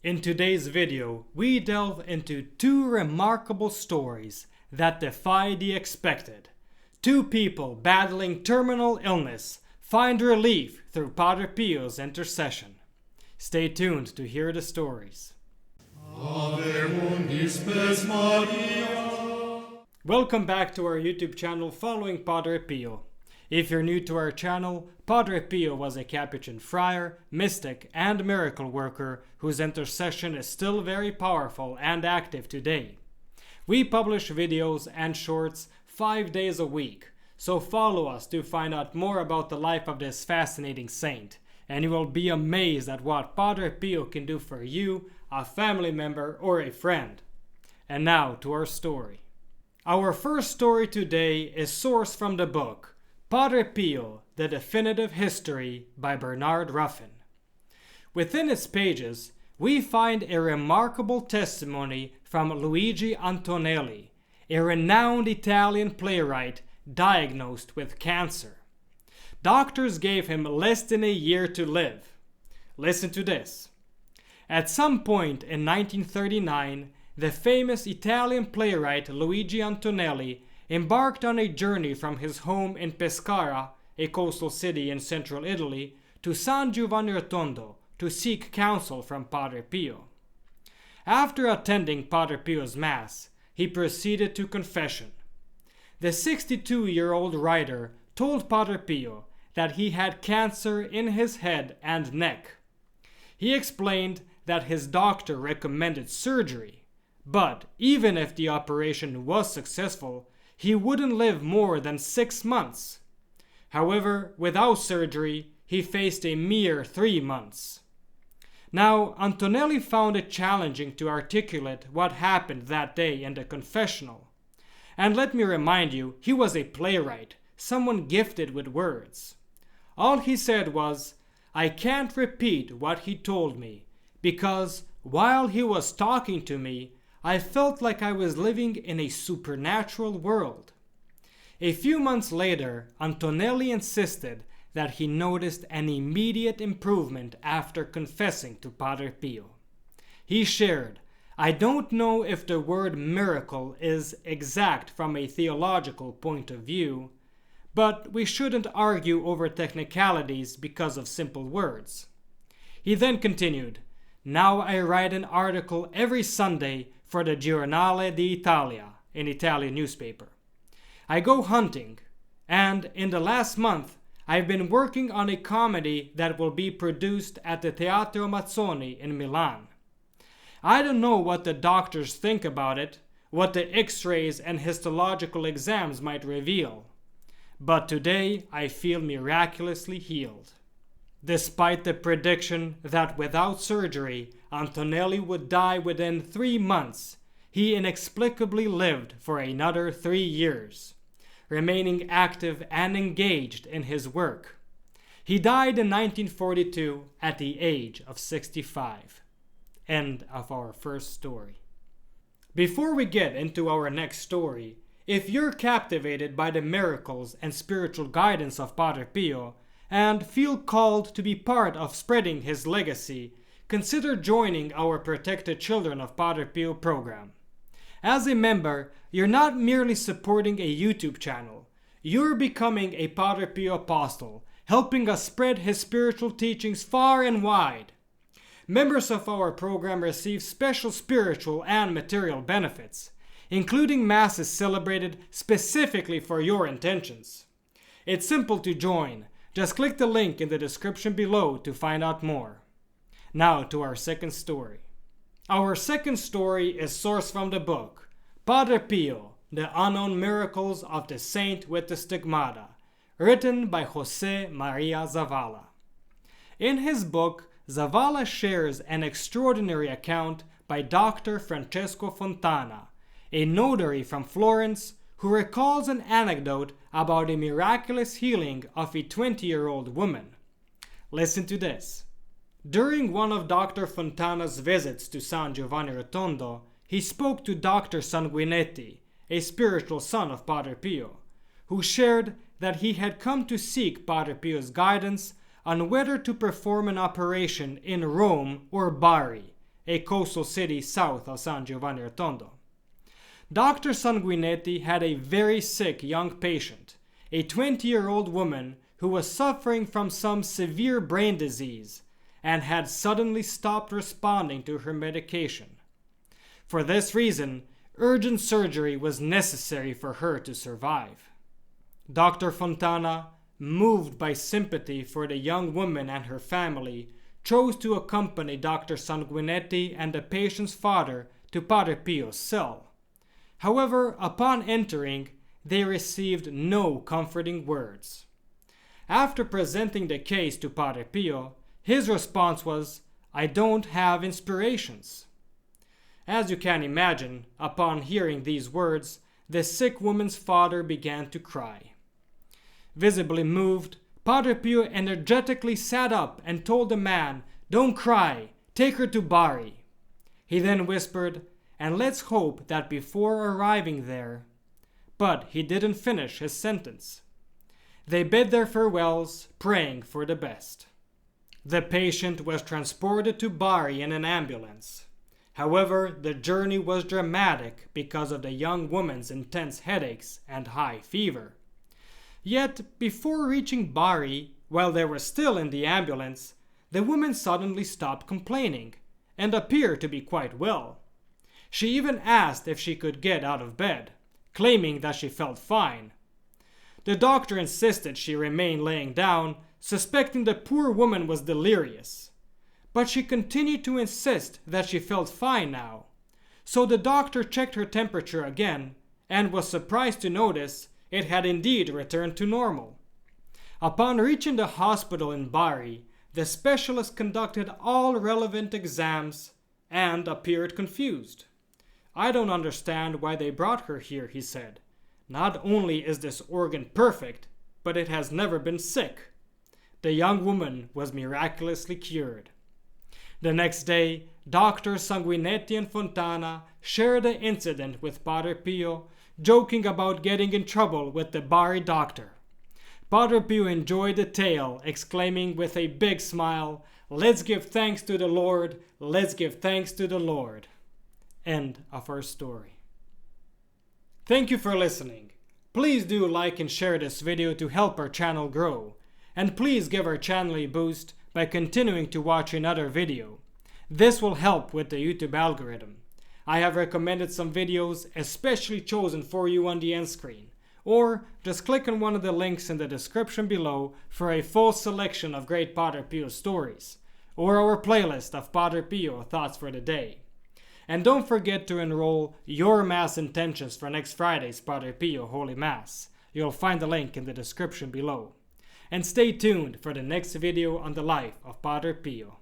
In today's video, we delve into two remarkable stories that defy the expected. Two people battling terminal illness find relief through Padre Pio's intercession. Stay tuned to hear the stories. Welcome back to our YouTube channel following Padre Pio. If you're new to our channel, Padre Pio was a Capuchin friar, mystic, and miracle worker whose intercession is still very powerful and active today. We publish videos and shorts 5 days a week, so follow us to find out more about the life of this fascinating saint, and you will be amazed at what Padre Pio can do for you, a family member, or a friend. And now to our story. Our first story today is sourced from the book Padre Pio, The Definitive History by Bernard Ruffin. Within its pages, we find a remarkable testimony from Luigi Antonelli, a renowned Italian playwright diagnosed with cancer. Doctors gave him less than a year to live. Listen to this. At some point in 1939, the famous Italian playwright Luigi Antonelli embarked on a journey from his home in Pescara, a coastal city in central Italy, to San Giovanni Rotondo to seek counsel from Padre Pio. After attending Padre Pio's Mass, he proceeded to confession. The 62-year-old writer told Padre Pio that he had cancer in his head and neck. He explained that his doctor recommended surgery, but even if the operation was successful, he wouldn't live more than 6 months. However, without surgery, he faced a mere 3 months. Now, Antonelli found it challenging to articulate what happened that day in the confessional. And let me remind you, he was a playwright, someone gifted with words. All he said was, "I can't repeat what he told me, because while he was talking to me, I felt like I was living in a supernatural world." A few months later, Antonelli insisted that he noticed an immediate improvement after confessing to Padre Pio. He shared, "I don't know if the word miracle is exact from a theological point of view, but we shouldn't argue over technicalities because of simple words." He then continued, "Now I write an article every Sunday for the Giornale d'Italia, an Italian newspaper. I go hunting, and in the last month I've been working on a comedy that will be produced at the Teatro Mazzoni in Milan. I don't know what the doctors think about it, what the X-rays and histological exams might reveal, but today I feel miraculously healed." Despite the prediction that without surgery, Antonelli would die within 3 months, he inexplicably lived for another 3 years, remaining active and engaged in his work. He died in 1942 at the age of 65. End of our first story. Before we get into our next story, if you're captivated by the miracles and spiritual guidance of Padre Pio, and feel called to be part of spreading his legacy, consider joining our Protected Children of Padre Pio program. As a member, you're not merely supporting a YouTube channel, you're becoming a Padre Pio apostle, helping us spread his spiritual teachings far and wide. Members of our program receive special spiritual and material benefits, including masses celebrated specifically for your intentions. It's simple to join. Just click the link in the description below to find out more. Now to our second story. Our second story is sourced from the book Padre Pio, The Unknown Miracles of the Saint with the Stigmata, written by José María Zavala. In his book, Zavala shares an extraordinary account by Dr. Francesco Fontana, a notary from Florence, who recalls an anecdote about a miraculous healing of a 20-year-old woman. Listen to this. During one of Dr. Fontana's visits to San Giovanni Rotondo, he spoke to Dr. Sanguinetti, a spiritual son of Padre Pio, who shared that he had come to seek Padre Pio's guidance on whether to perform an operation in Rome or Bari, a coastal city south of San Giovanni Rotondo. Dr. Sanguinetti had a very sick young patient, a 20-year-old woman who was suffering from some severe brain disease and had suddenly stopped responding to her medication. For this reason, urgent surgery was necessary for her to survive. Dr. Fontana, moved by sympathy for the young woman and her family, chose to accompany Dr. Sanguinetti and the patient's father to Padre Pio's cell. However, upon entering, they received no comforting words. After presenting the case to Padre Pio, his response was, "I don't have inspirations." As you can imagine, upon hearing these words, the sick woman's father began to cry. Visibly moved, Padre Pio energetically sat up and told the man, "Don't cry, take her to Bari." He then whispered, "And let's hope that before arriving there..." But he didn't finish his sentence. They bid their farewells, praying for the best. The patient was transported to Bari in an ambulance. However, the journey was dramatic because of the young woman's intense headaches and high fever. Yet, before reaching Bari, while they were still in the ambulance, the woman suddenly stopped complaining and appeared to be quite well. She even asked if she could get out of bed, claiming that she felt fine. The doctor insisted she remain laying down, suspecting the poor woman was delirious. But she continued to insist that she felt fine now. So the doctor checked her temperature again and was surprised to notice it had indeed returned to normal. Upon reaching the hospital in Bari, the specialist conducted all relevant exams and appeared confused. "I don't understand why they brought her here," he said. "Not only is this organ perfect, but it has never been sick." The young woman was miraculously cured. The next day, Doctors Sanguinetti and Fontana shared the incident with Padre Pio, joking about getting in trouble with the Bari doctor. Padre Pio enjoyed the tale, exclaiming with a big smile, "Let's give thanks to the Lord, let's give thanks to the Lord." End of our story. Thank you for listening. Please do like and share this video to help our channel grow. And please give our channel a boost by continuing to watch another video. This will help with the YouTube algorithm. I have recommended some videos especially chosen for you on the end screen. Or just click on one of the links in the description below for a full selection of great Padre Pio stories, or our playlist of Padre Pio Thoughts for the Day. And don't forget to enroll your Mass intentions for next Friday's Padre Pio Holy Mass. You'll find the link in the description below. And stay tuned for the next video on the life of Padre Pio.